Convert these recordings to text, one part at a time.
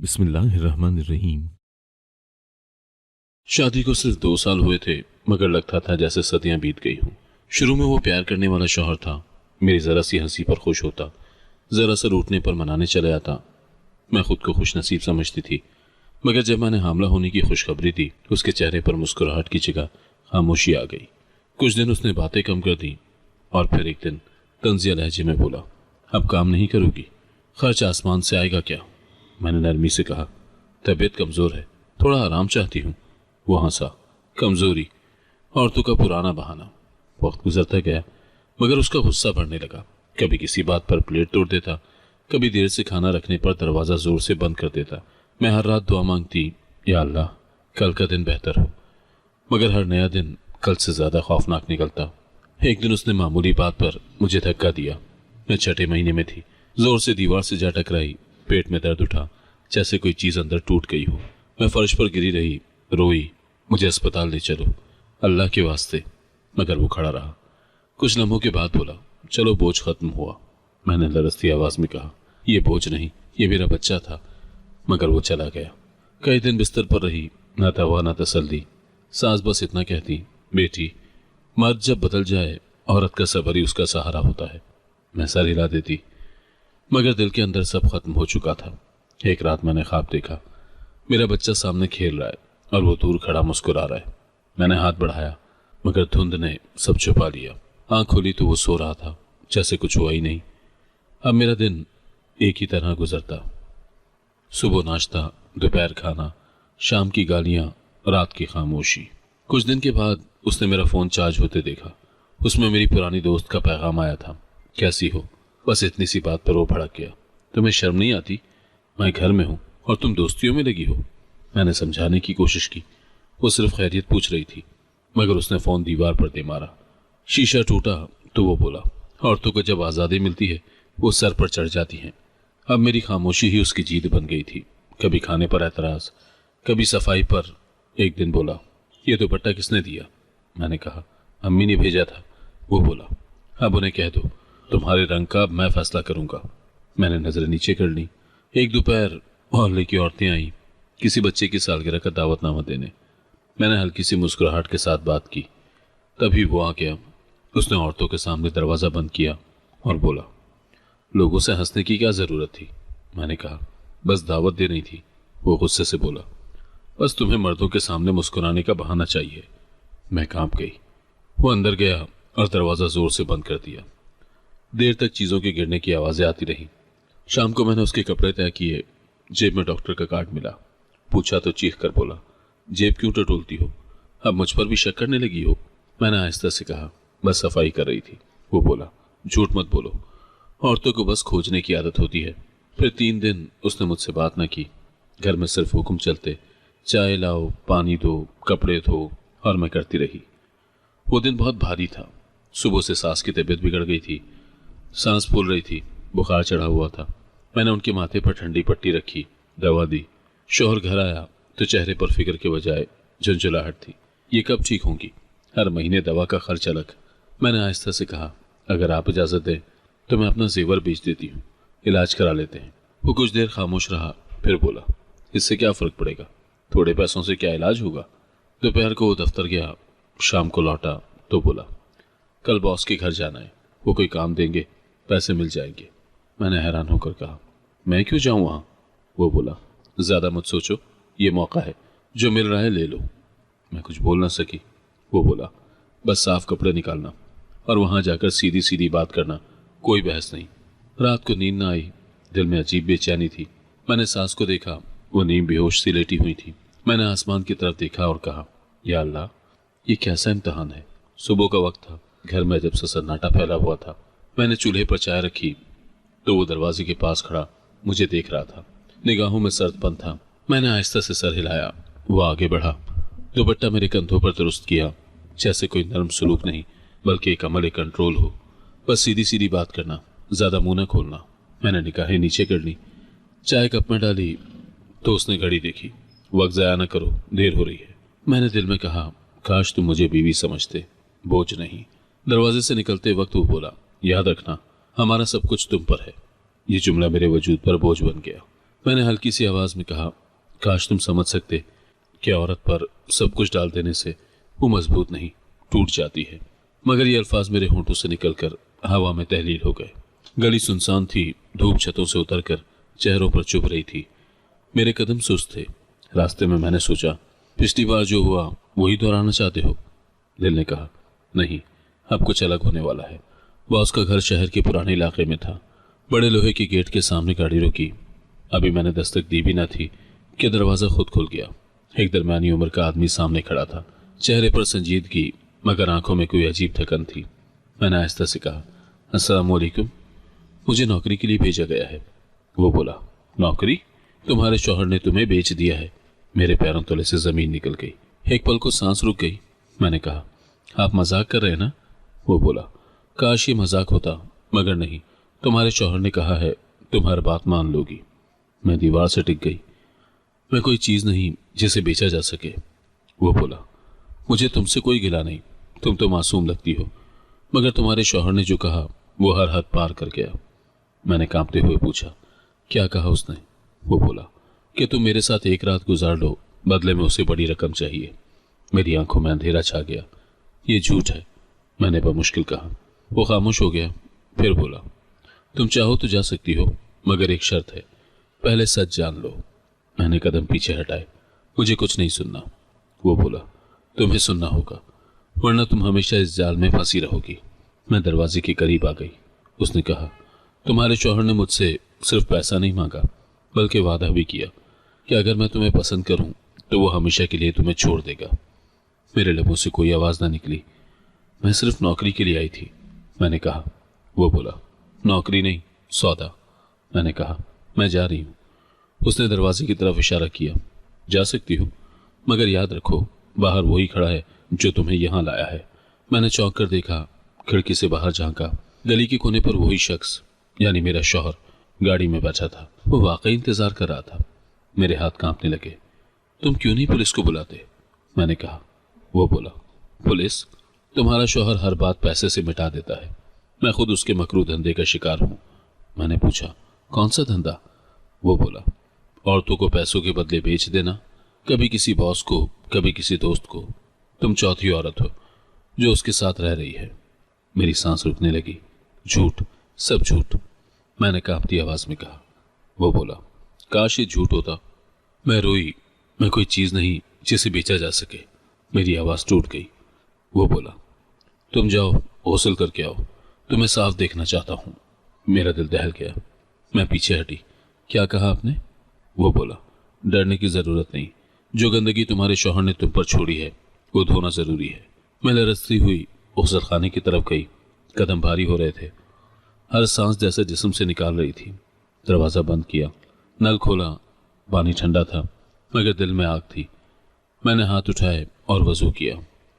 बिस्मिल्लाहिर्रहमानिर्रहीम। शादी को सिर्फ 2 साल हुए थे, मगर लगता था जैसे सदियां बीत गई हों। शुरू में वो प्यार करने वाला शौहर था। मेरी जरा सी हंसी पर खुश होता, जरा सा रूठने पर मनाने चले आता। मैं खुद को खुश नसीब समझती थी, मगर जब मैंने हामला होने की खुशखबरी दी, उसके चेहरे पर मुस्कुराहट की जगह खामोशी आ गई। कुछ दिन उसने बातें कम कर दी और फिर एक दिन तंजिया लहजे में बोला, अब काम नहीं करोगी? खर्च आसमान से आएगा क्या? मैंने नरमी से कहा, तबीयत कमजोर है, थोड़ा आराम चाहती हूँ। वो हंसा, कमजोरी, औरतों का पुराना बहाना। वक्त गुजरता गया, मगर उसका गुस्सा बढ़ने लगा। कभी किसी बात पर प्लेट तोड़ देता, कभी देर से खाना रखने पर दरवाजा जोर से बंद कर देता। मैं हर रात दुआ मांगती, या अल्लाह कल का दिन बेहतर हो, मगर हर नया दिन कल से ज्यादा खौफनाक निकलता। एक दिन उसने मामूली बात पर मुझे धक्का दिया। मैं 6ठे महीने में थी। जोर से दीवार से जा टकराई। पेट में दर्द उठा, जैसे कोई चीज अंदर टूट गई हो। मैं फर्श पर गिरी रही, रोई, मुझे अस्पताल ले चलो, अल्लाह के वास्ते। मगर वो खड़ा रहा। कुछ लम्हों के बाद बोला, चलो बोझ खत्म हुआ। मैंने लरसती आवाज में कहा, ये बोझ नहीं, ये मेरा बच्चा था। मगर वो चला गया। कई दिन बिस्तर पर रही, ना दवा ना तसल्ली। सास बस इतना कहती, बेटी, मर्द जब बदल जाए, औरत का सबर ही उसका सहारा होता है। मैं सर हिला देती, मगर दिल के अंदर सब खत्म हो चुका था। एक रात मैंने ख्वाब देखा, मेरा बच्चा सामने खेल रहा है और वो दूर खड़ा मुस्कुरा रहा है। मैंने हाथ बढ़ाया, मगर धुंध ने सब छुपा लिया। आंख खोली तो वो सो रहा था, जैसे कुछ हुआ ही नहीं। अब मेरा दिन एक ही तरह गुजरता। सुबह नाश्ता, दोपहर खाना, शाम की गालियां, रात की खामोशी। कुछ दिन के बाद उसने मेरा फोन चार्ज होते देखा। उसमें मेरी पुरानी दोस्त का पैगाम आया था, कैसी हो? बस इतनी सी बात पर वो भड़क गया। तुम्हें शर्म नहीं आती? मैं घर में हूं और तुम दोस्तियों में लगी हो। मैंने समझाने की कोशिश की, वो सिर्फ खैरियत पूछ रही थी, मगर उसने फोन दीवार पर दे मारा। शीशा टूटा तो वो बोला, औरतों को जब आज़ादी मिलती है वो सर पर चढ़ जाती हैं। अब मेरी खामोशी ही उसकी जीत बन गई थी। कभी खाने पर एतराज, कभी सफाई पर। एक दिन बोला, ये दुपट्टा किसने दिया? मैंने कहा, अम्मी ने भेजा था। वो बोला, अब उन्हें कह दो, तुम्हारे रंग का अब मैं फैसला करूंगा। मैंने नजरें नीचे कर ली। एक दोपहर मोहल्ले की औरतें आई, किसी बच्चे की सालगिरह का दावतनामा देने। मैंने हल्की सी मुस्कुराहट के साथ बात की। तभी वो आ गया। उसने औरतों के सामने दरवाजा बंद किया और बोला, लोगों से हंसने की क्या जरूरत थी? मैंने कहा, बस दावत देनी थी। वो गुस्से से बोला, बस तुम्हें मर्दों के सामने मुस्कुराने का बहाना चाहिए। मैं कांप गई। वो अंदर गया और दरवाजा जोर से बंद कर दिया। देर तक चीजों के गिरने की आवाजें आती रही। शाम को मैंने उसके कपड़े तय किए। जेब में डॉक्टर का कार्ड मिला। पूछा तो चीख कर बोला, जेब क्यों टटोलती हो? अब मुझ पर भी शक करने लगी हो? मैंने आहिस्ता से कहा, बस सफाई कर रही थी। वो बोला, झूठ मत बोलो, औरतों को बस खोजने की आदत होती है। फिर 3 दिन उसने मुझसे बात न की। घर में सिर्फ हुक्म चलते, चाय लाओ, पानी दो, कपड़े धो, और मैं करती रही। वो दिन बहुत भारी था। सुबह से सास की तबीयत बिगड़ गई थी, सांस फूल रही थी, बुखार चढ़ा हुआ था। मैंने उनके माथे पर ठंडी पट्टी रखी, दवा दी। शौहर घर आया तो चेहरे पर फिक्र के बजाय झुंझुलाहट थी। ये कब ठीक होंगी? हर महीने दवा का खर्च अलग। मैंने आहिस्ता से कहा, अगर आप इजाजत दें तो मैं अपना जेवर बेच देती हूँ, इलाज करा लेते हैं। वो कुछ देर खामोश रहा, फिर बोला, इससे क्या फर्क पड़ेगा? थोड़े पैसों से क्या इलाज होगा? दोपहर को वो दफ्तर गया। शाम को लौटा तो बोला, कल बॉस के घर जाना है, वो कोई काम देंगे, पैसे मिल जाएंगे। मैंने हैरान होकर कहा, मैं क्यों जाऊं वहां? वो बोला, ज्यादा मत सोचो, ये मौका है, जो मिल रहा है ले लो। मैं कुछ बोल ना सकी। वो बोला, बस साफ कपड़े निकालना और वहां जाकर सीधी सीधी बात करना, कोई बहस नहीं। रात को नींद ना आई, दिल में अजीब बेचैनी थी। मैंने सास को देखा, वो नींद बेहोश सी लेटी हुई थी। मैंने आसमान की तरफ देखा और कहा, या अल्लाह, ये कैसा इम्तिहान है? सुबह का वक्त था। घर में जब से सन्नाटा फैला हुआ था। मैंने चूल्हे पर चाय रखी तो वो दरवाजे के पास खड़ा मुझे देख रहा था। निगाहों में सर्दपन था। मैंने आहिस्ता से सर हिलाया। वो आगे बढ़ा, दुपट्टा मेरे कंधों पर दुरुस्त किया, जैसे कोई नर्म सलूक नहीं बल्कि एक अमल कंट्रोल हो। बस सीधी सीधी बात करना, ज्यादा मुंह न खोलना। मैंने निगाहें नीचे कर ली, चाय कप में डाली तो उसने घड़ी देखी। वक्त जाया न करो, देर हो रही है। मैंने दिल में कहा, काश तुम मुझे बीवी समझते, बोझ नहीं। दरवाजे से निकलते वक्त वो बोला, याद रखना, हमारा सब कुछ तुम पर है। ये जुमला मेरे वजूद पर बोझ बन गया। मैंने हल्की सी आवाज में कहा, काश तुम समझ सकते कि औरत पर सब कुछ डाल देने से वो मजबूत नहीं, टूट जाती है। मगर ये अल्फाज मेरे होंठों से निकलकर हवा में तहलील हो गए। गली सुनसान थी, धूप छतों से उतरकर चेहरों पर चुभ रही थी। मेरे कदम सुस्त थे। रास्ते में मैंने सोचा, पिछली बार जो हुआ वही दोहराना चाहते हो? दिल ने कहा, नहीं, अब कुछ अलग होने वाला है। बॉस का घर शहर के पुराने इलाके में था। बड़े लोहे के गेट के सामने गाड़ी रुकी। अभी मैंने दस्तक दी भी न थी कि दरवाज़ा खुद खुल गया। एक दरमियानी उम्र का आदमी सामने खड़ा था। चेहरे पर संजीदगी, मगर आंखों में कोई अजीब थकन थी। मैंने आहिस्ता से कहा, अस्सलाम वालेकुम, मुझे नौकरी के लिए भेजा गया है। वो बोला, नौकरी? तुम्हारे शौहर ने तुम्हें बेच दिया है। मेरे पैरों तले से जमीन निकल गई। एक पल को सांस रुक गई। मैंने कहा, आप मजाक कर रहे हैं ना? वो बोला, काश ये मजाक होता, मगर नहीं। तुम्हारे शौहर ने कहा है तुम हर बात मान लोगी। मैं दीवार से टिक गई। मैं कोई चीज नहीं जिसे बेचा जा सके। वो बोला, मुझे तुमसे कोई गिला नहीं, तुम तो मासूम लगती हो, मगर तुम्हारे शौहर ने जो कहा वो हर हद पार कर गया। मैंने कांपते हुए पूछा, क्या कहा उसने? वो बोला कि तुम मेरे साथ एक रात गुजार लो, बदले में उसे बड़ी रकम चाहिए। मेरी आंखों में अंधेरा छा गया। ये झूठ है, मैंने बमुश्किल कहा। वो खामोश हो गया, फिर बोला, तुम चाहो तो जा सकती हो, मगर एक शर्त है, पहले सच जान लो। मैंने कदम पीछे हटाए। मुझे कुछ नहीं सुनना। वो बोला, तुम्हें सुनना होगा, वरना तुम हमेशा इस जाल में फंसी रहोगी। मैं दरवाजे के करीब आ गई। उसने कहा, तुम्हारे शौहर ने मुझसे सिर्फ पैसा नहीं मांगा, बल्कि वादा भी किया कि अगर मैं तुम्हें पसंद करूं तो वो हमेशा के लिए तुम्हें छोड़ देगा। मेरे लबों से कोई आवाज ना निकली। मैं सिर्फ नौकरी के लिए आई थी, मैंने कहा। वो बोला, नौकरी नहीं, सौदा। मैंने कहा, मैं जा रही हूं। उसने दरवाजे की तरफ इशारा किया। जा सकती हो, मगर याद रखो, बाहर वही खड़ा है जो तुम्हें यहां लाया है। मैंने चौंक कर देखा, खिड़की से बाहर झांका। गली के कोने पर वही शख्स, यानी मेरा शौहर, गाड़ी में बैठा था। वो वाकई इंतजार कर रहा था। मेरे हाथ कांपने लगे। तुम क्यों नहीं पुलिस को बुलाते? मैंने कहा। वो बोला, पुलिस? तुम्हारा शौहर हर बात पैसे से मिटा देता है। मैं खुद उसके मकरू धंधे का शिकार हूं। मैंने पूछा, कौन सा धंधा? वो बोला, औरतों को पैसों के बदले बेच देना, कभी किसी बॉस को, कभी किसी दोस्त को। तुम चौथी औरत हो जो उसके साथ रह रही है। मेरी सांस रुकने लगी। झूठ, सब झूठ, मैंने कांपती आवाज में कहा। वो बोला, काश ये झूठ होता। मैं रोई। मैं कोई चीज नहीं जिसे बेचा जा सके। मेरी आवाज टूट गई। वो बोला, तुम जाओ, गौसल करके आओ, तुम्हें साफ देखना चाहता हूं। मेरा दिल दहल गया। मैं पीछे हटी। क्या कहा आपने? वो बोला, डरने की जरूरत नहीं, जो गंदगी तुम्हारे शौहर ने तुम पर छोड़ी है वो धोना जरूरी है। मैं लरसती हुई गौसल खाने की तरफ गई। कदम भारी हो रहे थे। हर सांस जैसे जिस्म से निकाल रही थी। दरवाजा बंद किया, नल खोला। पानी ठंडा था, मगर दिल में आग थी। मैंने हाथ उठाए और वजू किया।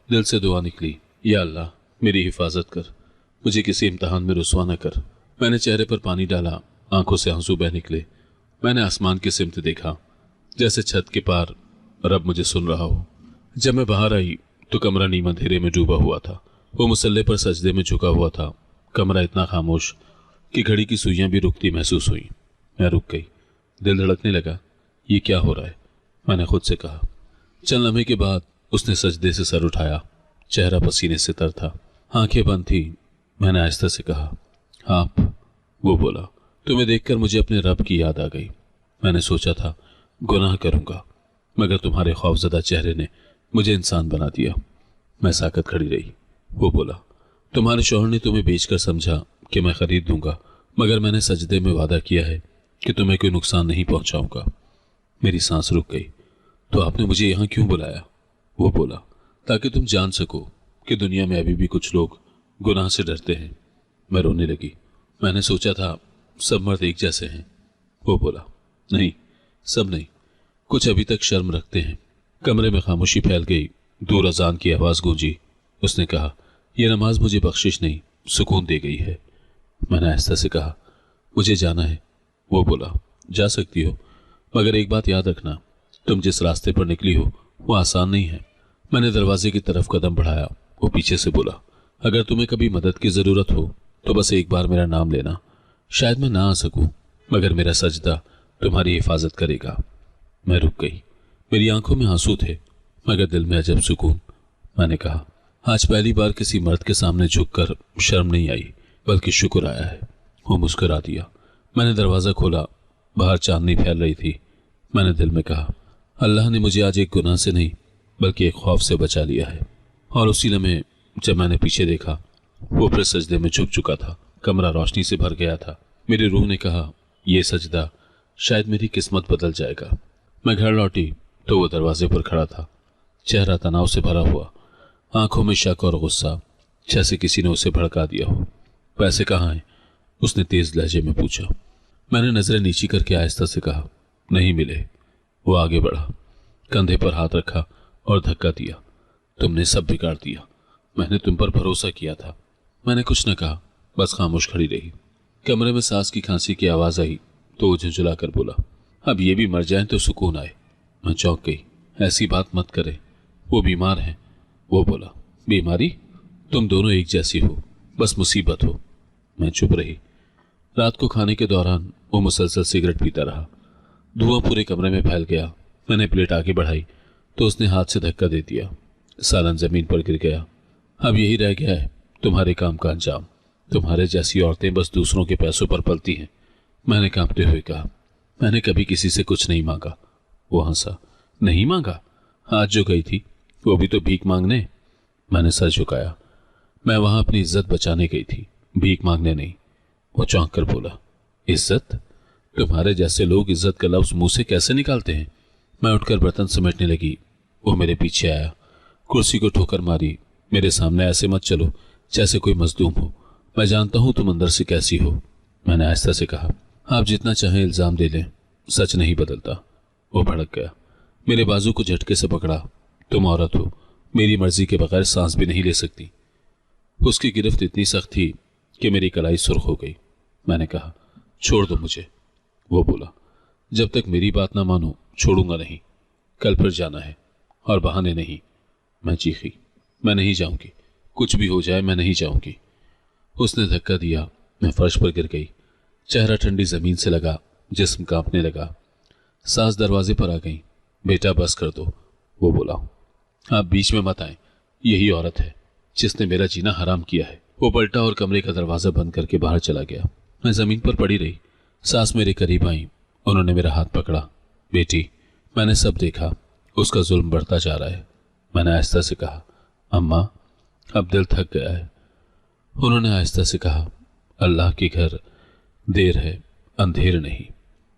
दिल से दुआ निकली, या अल्लाह, मेरी हिफाजत कर, मुझे किसी इम्तिहान में रुसवा न कर। मैंने चेहरे पर पानी डाला, आंखों से आंसू बह निकले। मैंने आसमान की सिमत देखा, जैसे छत के पार रब मुझे सुन रहा हो। जब मैं बाहर आई तो कमरा नीम अंधेरे में डूबा हुआ था। वो मुसल्ले पर सजदे में झुका हुआ था। कमरा इतना खामोश कि घड़ी की सुइयां भी रुकती महसूस हुई। मैं रुक गई। दिल धड़कने लगा। ये क्या हो रहा है? मैंने खुद से कहा। चंद लम्हे के बाद उसने सजदे से सर उठाया। चेहरा पसीने से तर था, आंखें बंद थी। मैंने आहिस्ता से कहा, आप? वो बोला, तुम्हें देखकर मुझे अपने रब की याद आ गई। मैंने सोचा था गुनाह करूंगा, मगर तुम्हारे खौफजदा चेहरे ने मुझे इंसान बना दिया। मैं साकत खड़ी रही। वो बोला, तुम्हारे शौहर ने तुम्हें बेचकर समझा कि मैं खरीद दूंगा, मगर मैंने सजदे में वादा किया है कि तुम्हें कोई नुकसान नहीं पहुंचाऊंगा। मेरी सांस रुक गई। तो आपने मुझे यहां क्यों बुलाया? वो बोला, ताकि तुम जान सको कि दुनिया में अभी भी कुछ लोग गुनाह से डरते हैं। मैं रोने लगी। मैंने सोचा था सब मर्द एक जैसे हैं। वो बोला, नहीं, सब नहीं, कुछ अभी तक शर्म रखते हैं। कमरे में खामोशी फैल गई। दूर अजान की आवाज गूंजी। उसने कहा, यह नमाज मुझे बख्शिश नहीं, सुकून दे गई है। मैंने आहिस्ता से कहा, मुझे जाना है। वो बोला, जा सकती हो, मगर एक बात याद रखना, तुम जिस रास्ते पर निकली हो वो आसान नहीं है। मैंने दरवाजे की तरफ कदम बढ़ाया। वो पीछे से बोला, अगर तुम्हें कभी मदद की जरूरत हो तो बस एक बार मेरा नाम लेना। शायद मैं ना आ सकूं, मगर मेरा सजदा तुम्हारी हिफाजत करेगा। मैं रुक गई। मेरी आंखों में आंसू थे मगर दिल में अजब सुकून। मैंने कहा, आज पहली बार किसी मर्द के सामने झुककर शर्म नहीं आई बल्कि शुक्र आया है। वो मुस्कुरा दिया। मैंने दरवाज़ा खोला। बाहर चांदनी फैल रही थी। मैंने दिल में कहा, अल्लाह ने मुझे आज एक गुनाह से नहीं बल्कि एक खौफ से बचा लिया है। और उसी लम्हे जब मैंने पीछे देखा, वो फिर सजदे में झुक चुका था। कमरा रोशनी से भर गया था। मेरी रूह ने कहा, यह सजदा शायद मेरी किस्मत बदल जाएगा। मैं घर लौटी तो वो दरवाजे पर खड़ा था, चेहरा तनाव से भरा हुआ, आंखों में शक और गुस्सा, जैसे किसी ने उसे भड़का दिया हो। पैसे कहाँ हैं? उसने तेज लहजे में पूछा। मैंने नजरें नीची करके आहिस्ता से कहा, नहीं मिले। वो आगे बढ़ा, कंधे पर हाथ रखा और धक्का दिया। तुमने सब बिगाड़ दिया। मैंने तुम पर भरोसा किया था। मैंने कुछ न कहा, बस खामोश खड़ी रही। कमरे में सास की खांसी की आवाज आई तो वो झुंझुला कर बोला, अब ये भी मर जाए तो सुकून आए। मैं चौंक गई। ऐसी बात मत करे, वो बीमार हैं। वो बोला, बीमारी? तुम दोनों एक जैसी हो, बस मुसीबत हो। मैं चुप रही। रात को खाने के दौरान वो मुसलसल सिगरेट पीता रहा। धुआं पूरे कमरे में फैल गया। मैंने प्लेट आगे बढ़ाई तो उसने हाथ से धक्का दे दिया। सालन जमीन पर गिर गया। अब यही रह गया है तुम्हारे काम का अंजाम। तुम्हारे जैसी औरतें बस दूसरों के पैसों पर पलती हैं। मैंने कांपते हुए कहा, मैंने कभी किसी से कुछ नहीं मांगा। वो हंसा, नहीं मांगा? आज जो गई थी वो भी तो भीख मांगने। मैंने सर झुकाया। मैं वहां अपनी इज्जत बचाने गई थी, भीख मांगने नहीं। वो चौंक कर बोला, इज्जत? तुम्हारे जैसे लोग इज्जत का लफ्ज मुंह से कैसे निकालते हैं? मैं उठकर बर्तन समेटने लगी। वो मेरे पीछे आया, कुर्सी को ठोकर मारी। मेरे सामने ऐसे मत चलो जैसे कोई मजलूम हो। मैं जानता हूं तुम अंदर से कैसी हो। मैंने आहिस्ता से कहा, आप जितना चाहें इल्जाम दे लें, सच नहीं बदलता। वो भड़क गया, मेरे बाजू को झटके से पकड़ा। तुम औरत हो, मेरी मर्जी के बगैर सांस भी नहीं ले सकती। उसकी गिरफ्त इतनी सख्त थी कि मेरी कलाई सुर्ख हो गई। मैंने कहा, छोड़ दो मुझे। वो बोला, जब तक मेरी बात ना मानो छोड़ूंगा नहीं। कल फिर जाना है और बहाने नहीं। मैं चीखी, मैं नहीं जाऊंगी, कुछ भी हो जाए मैं नहीं जाऊंगी। उसने धक्का दिया। मैं फर्श पर गिर गई। चेहरा ठंडी जमीन से लगा, जिस्म कांपने लगा। सास दरवाजे पर आ गई। बेटा बस कर दो। वो बोला, आप बीच में मत आए, यही औरत है जिसने मेरा जीना हराम किया है। वो पलटा और कमरे का दरवाजा बंद करके बाहर चला गया। मैं जमीन पर पड़ी रही। सास मेरे करीब आई। उन्होंने मेरा हाथ पकड़ा। बेटी, मैंने सब देखा, उसका जुल्म बढ़ता जा रहा है। मैंने आहिस्ता से कहा, अम्मा अब दिल थक गया है। उन्होंने आहिस्ता से कहा, अल्लाह के घर देर है अंधेर नहीं।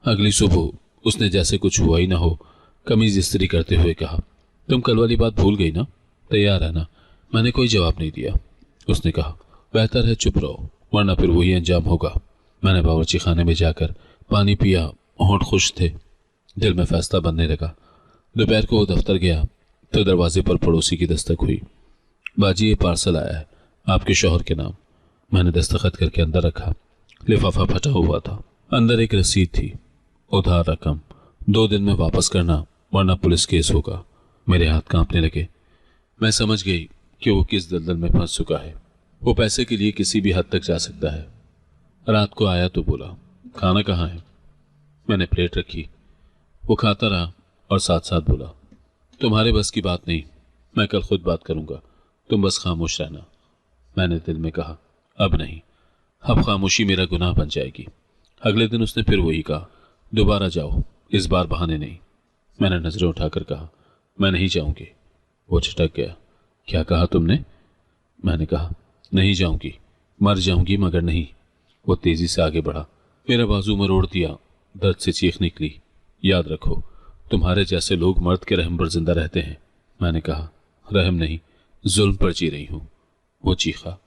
अगली सुबह उसने जैसे कुछ हुआ ही ना हो कमीज इस्त्री करते हुए कहा, तुम कल वाली बात भूल गई ना? तैयार है ना? मैंने कोई जवाब नहीं दिया। उसने कहा, बेहतर है चुप रहो वरना फिर वही अंजाम होगा। मैंने बावर्ची खाने में जाकर पानी पिया। होंठ खुश थे। दिल में फैसला बनने लगा। दोपहर को वो दफ्तर गया तो दरवाजे पर पड़ोसी की दस्तक हुई। बाजी, ये पार्सल आया है आपके शौहर के नाम। मैंने दस्तखत करके अंदर रखा। लिफाफा फटा हुआ था। अंदर एक रसीद थी, उधार रकम, 2 दिन में वापस करना वरना पुलिस केस होगा। मेरे हाथ कांपने लगे। मैं समझ गई कि वो किस दलदल में फंस चुका है। वो पैसे के लिए किसी भी हद तक जा सकता है। रात को आया तो बोला, खाना कहाँ है? मैंने प्लेट रखी। वो खाता रहा और साथ साथ बोला, तुम्हारे बस की बात नहीं, मैं कल खुद बात करूंगा, तुम बस खामोश रहना। मैंने दिल में कहा, अब नहीं, अब खामोशी मेरा गुनाह बन जाएगी। अगले दिन उसने फिर वही कहा, दोबारा जाओ, इस बार बहाने नहीं। मैंने नजरें उठाकर कहा, मैं नहीं जाऊंगी। वो छिटक गया। क्या कहा तुमने? मैंने कहा, नहीं जाऊंगी, मर जाऊंगी मगर नहीं। वो तेजी से आगे बढ़ा, मेरा बाजू मरोड़ दिया। दर्द से चीख निकली, याद रखो तुम्हारे जैसे लोग मर्द के रहम पर जिंदा रहते हैं। मैंने कहा, रहम नहीं, जुल्म पर जी रही हूं। वो चीखा,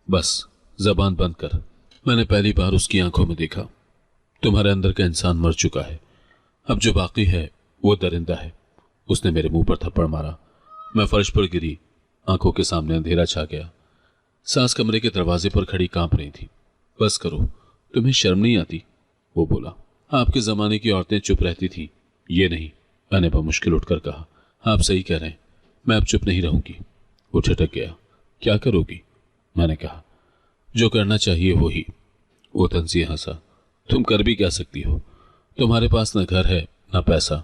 बस जबान बंद कर। मैंने पहली बार उसकी आंखों में देखा। तुम्हारे अंदर का इंसान मर चुका है, अब जो बाकी है वो दरिंदा है। उसने मेरे मुंह पर थप्पड़ मारा। मैं फर्श पर गिरी। आंखों के सामने अंधेरा छा गया। सास कमरे के दरवाजे पर खड़ी कांप रही थी। बस करो, तुम्हें शर्म नहीं आती? वो बोला, आपके जमाने की औरतें चुप रहती थी, ये नहीं। मैंने बमुश्किल उठकर कहा, आप सही कह रहे हैं, मैं अब चुप नहीं रहूंगी। वो ठिठक गया, क्या करोगी? मैंने कहा, जो करना चाहिए वो ही। वो तंजी हंसा, तुम कर भी क्या सकती हो? तुम्हारे पास न घर है न पैसा,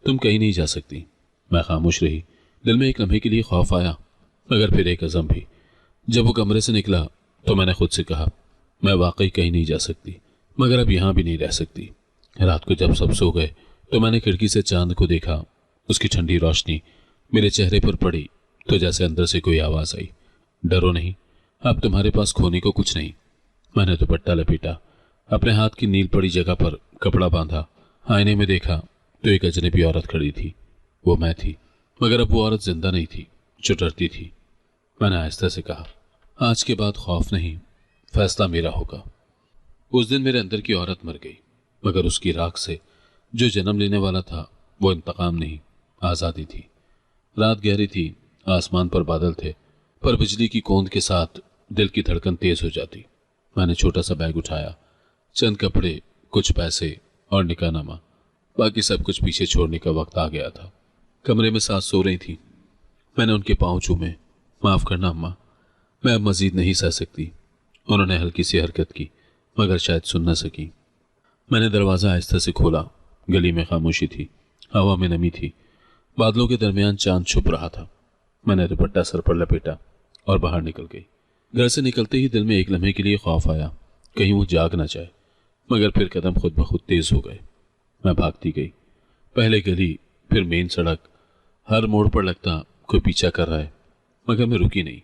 तुम कहीं नहीं जा सकती। मैं खामोश रही। दिल में एक लम्हे के लिए खौफ आया, मगर फिर एक अज़म भी। जब वो कमरे से निकला तो मैंने खुद से कहा, मैं वाकई कहीं नहीं जा सकती, मगर अब यहां भी नहीं रह सकती। रात को जब सब सो गए तो मैंने खिड़की से चांद को देखा। उसकी ठंडी रोशनी मेरे चेहरे पर पड़ी तो जैसे अंदर से कोई आवाज आई, डरो नहीं, अब तुम्हारे पास खोने को कुछ नहीं। मैंने दुपट्टा लपेटा, अपने हाथ की नील पड़ी जगह पर कपड़ा बांधा। आईने में देखा तो एक अजनबी औरत खड़ी थी। वो मैं थी, मगर अब वो औरत जिंदा नहीं थी, जो डरती थी। मैंने आहिस्ता से कहा, आज के बाद खौफ नहीं, फैसला मेरा होगा। उस दिन मेरे अंदर की औरत मर गई, मगर उसकी राख से जो जन्म लेने वाला था वो इंतकाम नहीं, आज़ादी थी। रात गहरी थी, आसमान पर बादल थे, पर बिजली की कौंध के साथ दिल की धड़कन तेज हो जाती। मैंने छोटा सा बैग उठाया, चंद कपड़े, कुछ पैसे और निकाहनामा। बाकी सब कुछ पीछे छोड़ने का वक्त आ गया था। कमरे में सास सो रही थी। मैंने उनके पांव चूमे। माफ करना अम्मा, मैं अब मजीद नहीं सह सकती। उन्होंने हल्की सी हरकत की, मगर शायद सुन न सकी। मैंने दरवाज़ा आहिस्ता से खोला। गली में खामोशी थी, हवा में नमी थी, बादलों के दरमियान चांद छुप रहा था। मैंने दुपट्टा सर पर लपेटा और बाहर निकल गई। घर से निकलते ही दिल में एक लम्हे के लिए खौफ आया, कहीं वो जाग ना जाए, मगर फिर कदम खुद ब खुद तेज हो गए। मैं भागती गई, पहले गली, फिर मेन सड़क। हर मोड़ पर लगता कोई पीछा कर रहा है, मगर मैं रुकी नहीं।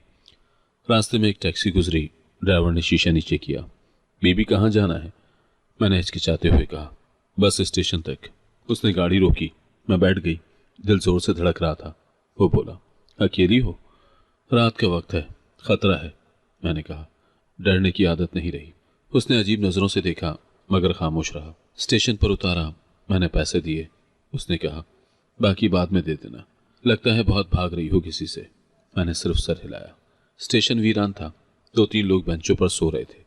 रास्ते में एक टैक्सी गुजरी। ड्राइवर ने शीशा नीचे किया। बीबी कहाँ जाना है? मैंने हिचकिचाते हुए कहा, बस स्टेशन तक। उसने गाड़ी रोकी। मैं बैठ गई। दिल जोर से धड़क रहा था। वो बोला, अकेली हो? रात का वक्त है, खतरा है। मैंने कहा, डरने की आदत नहीं रही। उसने अजीब नजरों से देखा, मगर खामोश रहा। स्टेशन पर उतारा। मैंने पैसे दिए। उसने कहा, बाकी बाद में दे देना, लगता है बहुत भाग रही हो किसी से। मैंने सिर्फ सर हिलाया। स्टेशन वीरान था। 2-3 लोग बेंचों पर सो रहे थे।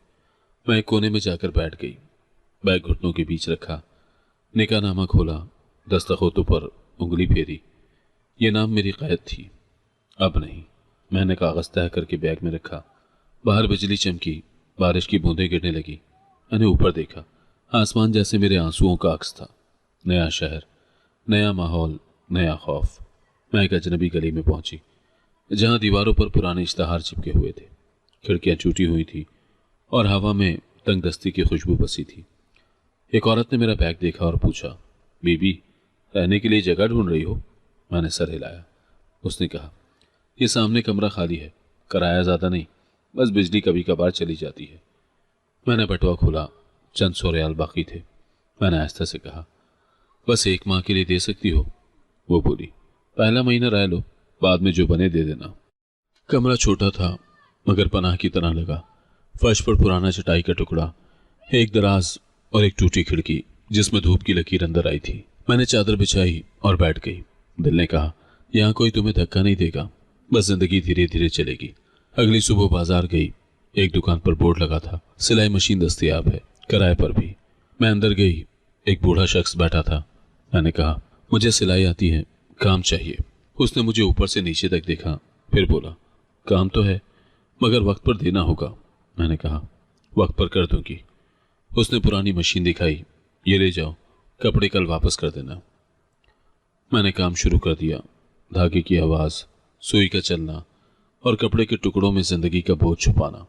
मैं एक कोने में जाकर बैठ गई, बैग घुटनों के बीच रखा, निकाहनामा खोला, दस्तखतों पर उंगली फेरी। ये नाम मेरी कैद थी, अब नहीं। मैंने कागज तय करके बैग में रखा। बाहर बिजली चमकी, बारिश की बूंदें गिरने लगी। मैंने ऊपर देखा, आसमान जैसे मेरे आंसुओं का अक्स था। नया शहर, नया माहौल, नया खौफ। मैं एक अजनबी गली में पहुंची, जहां दीवारों पर पुराने इश्तहार चिपके हुए थे। खिड़कियां टूटी हुई थी और हवा में तंगदस्ती की खुशबू बसी थी। एक औरत ने मेरा बैग देखा और पूछा, बीबी, रहने के लिए जगह ढूंढ रही हो? मैंने सर हिलाया। उसने कहा, ये सामने कमरा खाली है, किराया ज्यादा नहीं, बस बिजली कभी कभार चली जाती है। मैंने बटुआ खोला, चंद 100 रियाल बाकी थे। मैंने आहिस्ता से कहा, बस 1 माह के लिए दे सकती हो? वो बोली, पहला महीना रह लो, बाद में जो बने दे देना। कमरा छोटा था, मगर पनाह की तरह लगा। फर्श पर पुराना चटाई का टुकड़ा, एक दराज और एक टूटी खिड़की जिसमें धूप की लकीर अंदर आई थी। मैंने चादर बिछाई और बैठ गई। दिल ने कहा, यहाँ कोई तुम्हें धक्का नहीं देगा, बस जिंदगी धीरे धीरे चलेगी। अगली सुबह बाजार गई। एक दुकान पर बोर्ड लगा था, सिलाई मशीन दस्तयाब है, किराए पर भी। मैं अंदर गई। एक बूढ़ा शख्स बैठा था। मैंने कहा, मुझे सिलाई आती है, काम चाहिए। उसने मुझे ऊपर से नीचे तक देखा, फिर बोला, काम तो है, मगर वक्त पर देना होगा। मैंने कहा, वक्त पर कर दूंगी। उसने पुरानी मशीन दिखाई, ये ले जाओ, कपड़े कल वापस कर देना। मैंने काम शुरू कर दिया। धागे की आवाज, सुई का चलना और कपड़े के टुकड़ों में जिंदगी का बोझ छुपाना।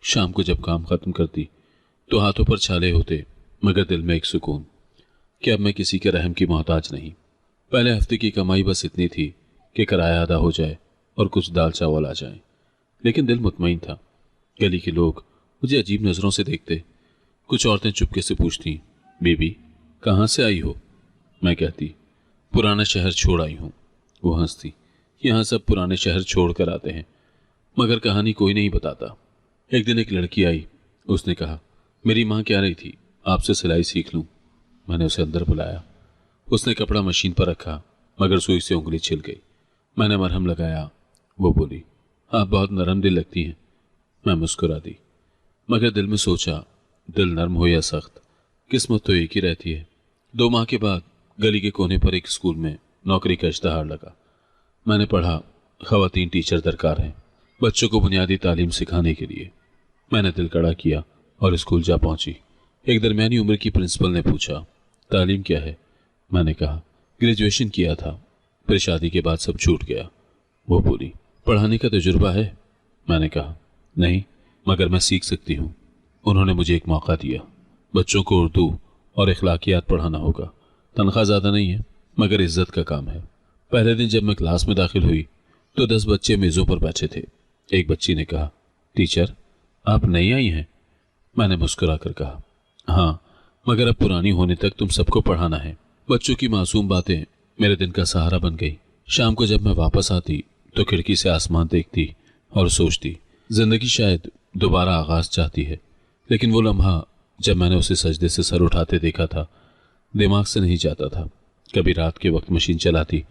शाम को जब काम खत्म करती तो हाथों पर छाले होते, मगर दिल में एक सुकून कि अब मैं किसी के रहम की मोहताज नहीं। पहले हफ्ते की कमाई बस इतनी थी कि किराया अदा हो जाए और कुछ दाल चावल आ जाए, लेकिन दिल मुतमईन था। गली के लोग मुझे अजीब नजरों से देखते। कुछ औरतें चुपके से पूछती, बेबी कहाँ से आई हो? मैं कहती, पुराना शहर छोड़ आई हूँ। वो हंसती, यहाँ सब पुराने शहर छोड़ कर आते हैं, मगर कहानी कोई नहीं बताता। एक दिन एक लड़की आई। उसने कहा, मेरी माँ कह रही थी आपसे सिलाई सीख लूँ। मैंने उसे अंदर बुलाया। उसने कपड़ा मशीन पर रखा, मगर सुई से उंगली छिल गई। मैंने मरहम लगाया। वो बोली, आप बहुत नरम दिल लगती हैं। मैं मुस्कुरा दी, मगर दिल में सोचा, दिल नरम हो या सख्त, किस्मत तो एक ही रहती है। 2 माह के बाद गली के कोने पर एक स्कूल में नौकरी का इश्तहार लगा। मैंने पढ़ा, खवातीन टीचर दरकार हैं, बच्चों को बुनियादी तालीम सिखाने के लिए। मैंने दिल कड़ा किया और स्कूल जा पहुंची। एक दरमियानी उम्र की प्रिंसिपल ने पूछा, तालीम क्या है? मैंने कहा, ग्रेजुएशन किया था, फिर शादी के बाद सब छूट गया। वो बोली, पढ़ाने का तजुर्बा है? मैंने कहा, नहीं, मगर मैं सीख सकती हूँ। उन्होंने मुझे एक मौका दिया। बच्चों को उर्दू और इखलाकियात पढ़ाना होगा। तनख्वाह ज़्यादा नहीं है, मगर इज्जत का काम है। पहले दिन जब मैं क्लास में दाखिल हुई तो 10 बच्चे मेज़ों पर बैठे थे। एक बच्ची ने कहा, टीचर, आप नई आई हैं? मैंने मुस्कुरा कर कहा, हाँ, मगर अब पुरानी होने तक तुम सबको पढ़ाना है। बच्चों की मासूम बातें मेरे दिन का सहारा बन गई। शाम को जब मैं वापस आती तो खिड़की से आसमान देखती और सोचती, जिंदगी शायद दोबारा आगाज चाहती है। लेकिन वो लम्हा जब मैंने उसे सजदे से सर उठाते देखा था, दिमाग से नहीं जाता था। कभी रात के वक्त मशीन चलाती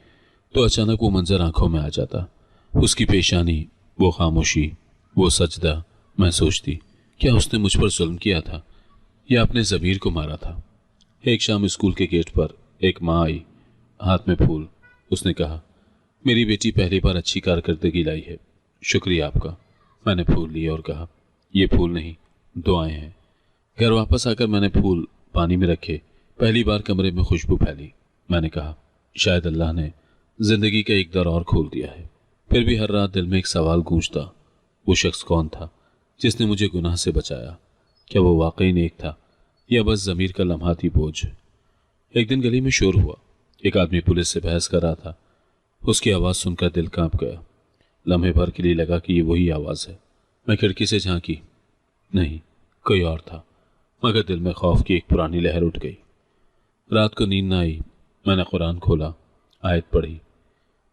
तो अचानक वो मंजर आंखों में आ जाता। उसकी पेशानी, वो खामोशी, वो सजदा। मैं सोचती, क्या उसने मुझ पर जुल्म किया था या अपने ज़मीर को मारा था? एक शाम स्कूल के गेट पर एक माँ आई, हाथ में फूल। उसने कहा, मेरी बेटी पहली बार अच्छी कारकर्दगी लाई है, शुक्रिया आपका। मैंने फूल लिए और कहा, ये फूल नहीं, दुआएं हैं। घर वापस आकर मैंने फूल पानी में रखे। पहली बार कमरे में खुशबू फैली। मैंने कहा, शायद अल्लाह ने जिंदगी का एक दर और खोल दिया है। फिर भी हर रात दिल में एक सवाल गूंजता, वो शख्स कौन था जिसने मुझे गुनाह से बचाया? क्या वो वाकई नेक था या बस ज़मीर का लम्हा थी बोझ? एक दिन गली में शोर हुआ। एक आदमी पुलिस से बहस कर रहा था। उसकी आवाज़ सुनकर दिल कांप गया। लम्हे भर के लिए लगा कि ये वही आवाज़ है। मैं खिड़की से झांकी, नहीं, कोई और था। मगर दिल में खौफ की एक पुरानी लहर उठ गई। रात को नींद न आई। मैंने कुरान खोला, आयत पढ़ी,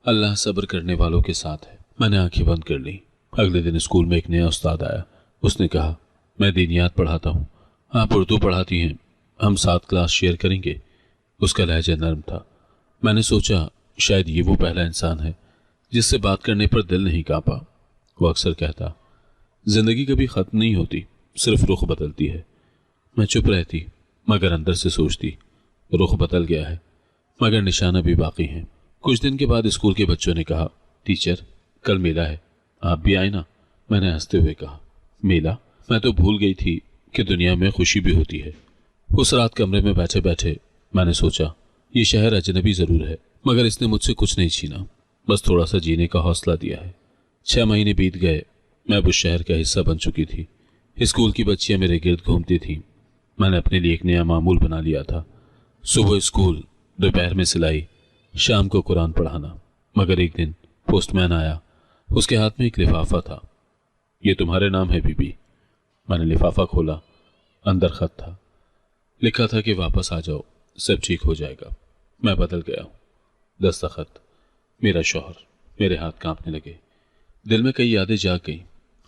अल्लाह सब्र करने वालों के साथ है। मैंने आंखें बंद कर ली। अगले दिन स्कूल में एक नया उस्ताद आया। उसने कहा, मैं दीनियात पढ़ाता हूँ, आप उर्दू पढ़ाती हैं, हम 7 क्लास शेयर करेंगे। उसका लहजा नर्म था। मैंने सोचा, शायद ये वो पहला इंसान है जिससे बात करने पर दिल नहीं कांपा। वो अक्सर कहता, जिंदगी कभी खत्म नहीं होती, सिर्फ रुख बदलती है। मैं चुप रहती, मगर अंदर से सोचती, रुख बदल गया है, मगर निशाना भी बाकी है। कुछ दिन के बाद स्कूल के बच्चों ने कहा, टीचर, कल मेला है, आप भी आए ना? मैंने हंसते हुए कहा, मेला? मैं तो भूल गई थी कि दुनिया में खुशी भी होती है। उस रात कमरे में बैठे बैठे मैंने सोचा, ये शहर अजनबी जरूर है, मगर इसने मुझसे कुछ नहीं छीना, बस थोड़ा सा जीने का हौसला दिया है। 6 महीने बीत गए। मैं अब उस शहर का हिस्सा बन चुकी थी। स्कूल की बच्चियां मेरे गिर्द घूमती थीं। मैंने अपने लिए एक नया मामूल बना लिया था। सुबह स्कूल, दोपहर में सिलाई, शाम को कुरान पढ़ाना। मगर एक दिन पोस्टमैन आया। उसके हाथ में एक लिफाफा था। ये तुम्हारे नाम है बीबी। मैंने लिफाफा खोला। अंदर खत था। लिखा था कि वापस आ जाओ, सब ठीक हो जाएगा। मैं बदल गया हूँ। दस्तखत, मेरा शौहर। मेरे हाथ कांपने लगे। दिल में कई यादें जाग गईं।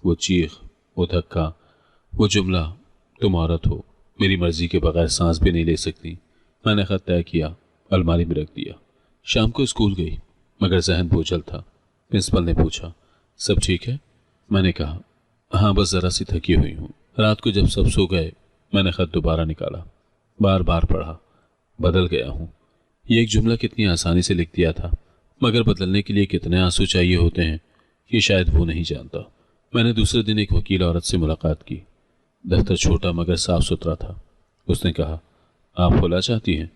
वो चीख, वो धक्का, वो जुमला, तुम औरत हो, मेरी मर्जी के बगैर सांस भी नहीं ले सकती। मैंने खत तय किया, अलमारी में रख दिया। शाम को स्कूल गई, मगर जहन बोझल था। प्रिंसिपल ने पूछा, सब ठीक है? मैंने कहा, हाँ, बस ज़रा सी थकी हुई हूँ। रात को जब सब सो गए, मैंने खत दोबारा निकाला, बार बार पढ़ा। बदल गया हूँ, ये एक जुमला कितनी आसानी से लिख दिया था, मगर बदलने के लिए कितने आंसू चाहिए होते हैं, ये शायद वो नहीं जानता। मैंने दूसरे दिन एक वकील औरत से मुलाकात की। दफ्तर छोटा मगर साफ सुथरा था। उसने कहा, आप खुला चाहती हैं?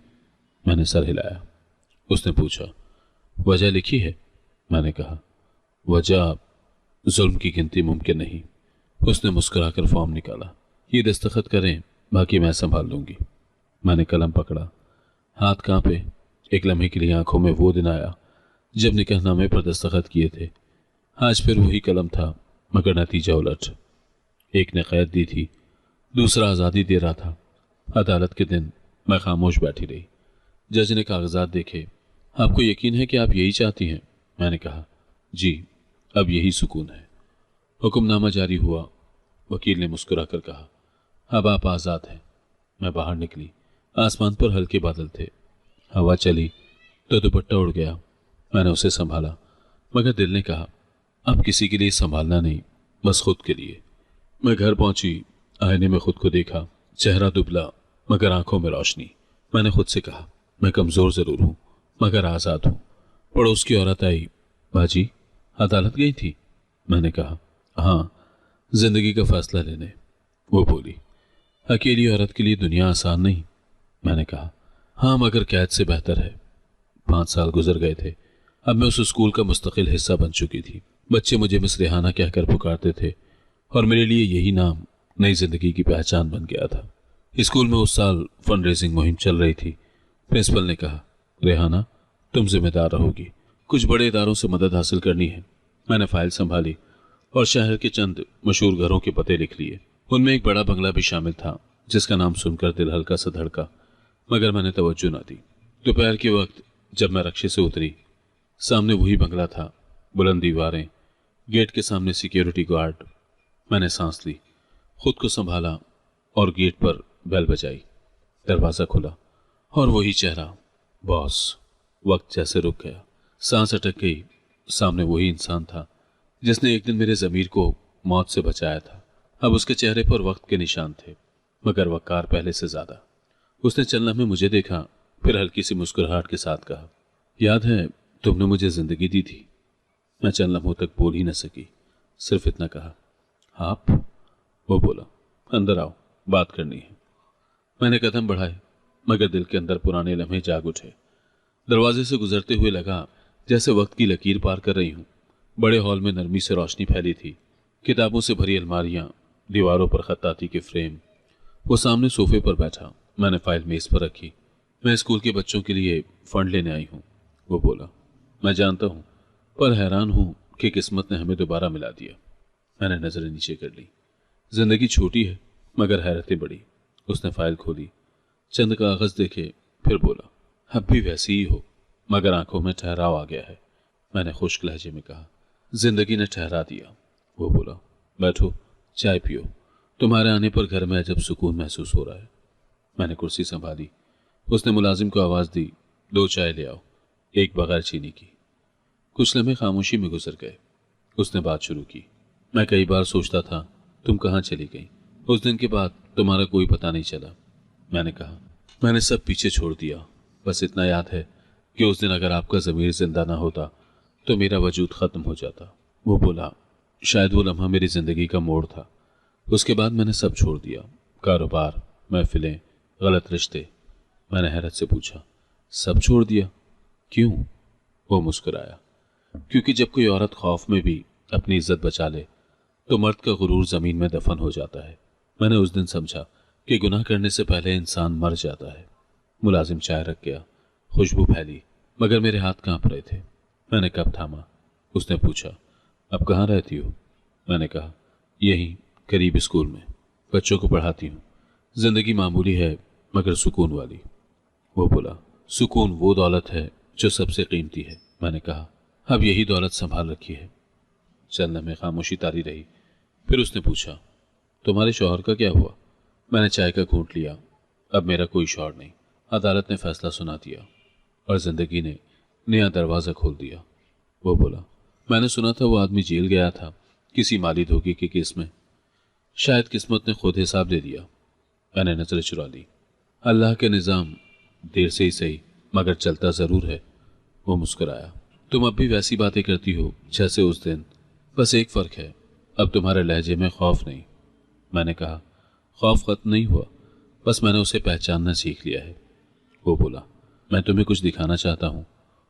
मैंने सर हिलाया। उसने पूछा, वजह लिखी है? मैंने कहा, वजह जुल्म की गिनती मुमकिन नहीं। उसने मुस्कुराकर फॉर्म निकाला। ये दस्तखत करें, बाकी मैं संभाल लूंगी। मैंने कलम पकड़ा, हाथ कांपे। एक लम्हे के लिए आंखों में वो दिन आया जब निकाहनामे पर दस्तखत किए थे। आज फिर वही कलम था, मगर नतीजा उलट। एक ने कैद दी थी, दूसरा आज़ादी दे रहा था। अदालत के दिन मैं खामोश बैठी रही। जज ने कागजात देखे। आपको यकीन है कि आप यही चाहती हैं? मैंने कहा, जी, अब यही सुकून है। हुक्मनामा जारी हुआ। वकील ने मुस्कुराकर कहा, अब आप आज़ाद हैं। मैं बाहर निकली। आसमान पर हल्के बादल थे। हवा चली तो दुपट्टा उड़ गया। मैंने उसे संभाला, मगर दिल ने कहा, अब किसी के लिए संभालना नहीं, बस खुद के लिए। मैं घर पहुंची। आईने में खुद को देखा। चेहरा दुबला, मगर आंखों में रोशनी। मैंने खुद से कहा, मैं कमज़ोर ज़रूर हूँ, मगर आज़ाद हूँ। पड़ोस की औरत आई, बाजी, अदालत गई थी? मैंने कहा, हाँ, जिंदगी का फैसला लेने। वो बोली, अकेली औरत के लिए दुनिया आसान नहीं। मैंने कहा, हाँ, मगर कैद से बेहतर है। 5 साल गुजर गए थे। अब मैं उस स्कूल का मुस्तकिल हिस्सा बन चुकी थी। बच्चे मुझे मिस रेहाना कहकर पुकारते थे और मेरे लिए यही नाम नई जिंदगी की पहचान बन गया था। स्कूल में उस साल फंड रेजिंग मुहिम चल रही थी। प्रिंसिपल ने कहा, रेहाना, तुम जिम्मेदार रहोगी। कुछ बड़े इदारों से मदद हासिल करनी है। मैंने फाइल संभाली और शहर के चंद मशहूर घरों के पते लिख लिए। उनमें एक बड़ा बंगला भी शामिल था जिसका नाम सुनकर दिल हल्का सा धड़का, मगर मैंने तवज्जो न दी। दोपहर के वक्त जब मैं रक्शे से उतरी, सामने वही बंगला था, बुलंद दीवारें, गेट के सामने सिक्योरिटी गार्ड। मैंने सांस ली, खुद को संभाला और गेट पर बेल बजाई। दरवाजा खुला और वही चेहरा, बॉस। वक्त जैसे रुक गया, सांस अटक गई। सामने वही इंसान था जिसने एक दिन मेरे ज़मीर को मौत से बचाया था। अब उसके चेहरे पर वक्त के निशान थे, मगर वक़ार पहले से ज्यादा। उसने चंद लम्हे मुझे देखा, फिर हल्की सी मुस्कुराहट के साथ कहा, याद है तुमने मुझे जिंदगी दी थी। मैं चंद लम्हों तक बोल ही न सकी, सिर्फ इतना कहा, आप? वो बोला, अंदर आओ, बात करनी है। मैंने कदम बढ़ाए, मगर दिल के अंदर पुराने लम्हे जाग उठे। दरवाजे से गुजरते हुए लगा जैसे वक्त की लकीर पार कर रही हूं। बड़े हॉल में नरमी से रोशनी फैली थी, किताबों से भरी अलमारियां, दीवारों पर खत्ताती के फ्रेम। वो सामने सोफे पर बैठा, मैंने फाइल मेज पर रखी। मैं स्कूल के बच्चों के लिए फंड लेने आई हूँ। वो बोला, मैं जानता हूँ, पर हैरान हूँ कि किस्मत ने हमें दोबारा मिला दिया। मैंने नजरें नीचे कर ली। जिंदगी छोटी है मगर हैरतें बड़ी। उसने फाइल खोली, चंद कागज देखे, फिर बोला, अब भी वैसी ही हो, मगर आंखों में ठहराव आ गया है। मैंने खुश्क लहजे में कहा, जिंदगी ने ठहरा दिया। वो बोला, बैठो, चाय पियो, तुम्हारे आने पर घर में अजब सुकून महसूस हो रहा है। मैंने कुर्सी संभाली। उसने मुलाजिम को आवाज दी, 2 चाय ले आओ, एक बगैर चीनी की। कुछ लम्हे खामोशी में गुजर गए। उसने बात शुरू की, मैं कई बार सोचता था तुम कहाँ चली गई। उस दिन के बाद तुम्हारा कोई पता नहीं चला। मैंने कहा, मैंने सब पीछे छोड़ दिया, बस इतना याद है कि उस दिन अगर आपका ज़मीर जिंदा ना होता तो मेरा वजूद ख़त्म हो जाता। वो बोला, शायद वो लम्हा मेरी ज़िंदगी का मोड़ था। उसके बाद मैंने सब छोड़ दिया, कारोबार, महफिलें, गलत रिश्ते। मैंने हैरत से पूछा, सब छोड़ दिया? क्यों? वो मुस्कुराया, क्योंकि जब कोई औरत खौफ में भी अपनी इज्जत बचा ले तो मर्द का गुरूर ज़मीन में दफन हो जाता है। मैंने उस दिन समझा कि गुनाह करने से पहले इंसान मर जाता है। मुलाजिम चाय रख गया, खुशबू फैली, मगर मेरे हाथ कांप रहे थे। मैंने कब थामा। उसने पूछा, अब कहाँ रहती हो? मैंने कहा, यहीं करीब स्कूल में, बच्चों को पढ़ाती हूँ। जिंदगी मामूली है मगर सुकून वाली। वो बोला, सुकून वो दौलत है जो सबसे कीमती है। मैंने कहा, अब यही दौलत संभाल रखी है। चंद लम्हे खामोशी तारी रही, फिर उसने पूछा, तुम्हारे शौहर का क्या हुआ? मैंने चाय का घूंट लिया। अब मेरा कोई शौहर नहीं, अदालत ने फैसला सुना दिया और जिंदगी ने नया दरवाज़ा खोल दिया। वो बोला, मैंने सुना था वो आदमी जेल गया था किसी माली धोखे के केस में। शायद किस्मत ने खुद हिसाब दे दिया। मैंने नजर चुरा ली। अल्लाह के निज़ाम देर से ही सही मगर चलता ज़रूर है। वो मुस्कुराया, तुम अब भी वैसी बातें करती हो जैसे उस दिन, बस एक फ़र्क है, अब तुम्हारे लहजे में खौफ नहीं। मैंने कहा, खौफ खत्म नहीं हुआ, बस मैंने उसे पहचानना सीख लिया है। वो बोला, मैं तुम्हें कुछ दिखाना चाहता हूँ।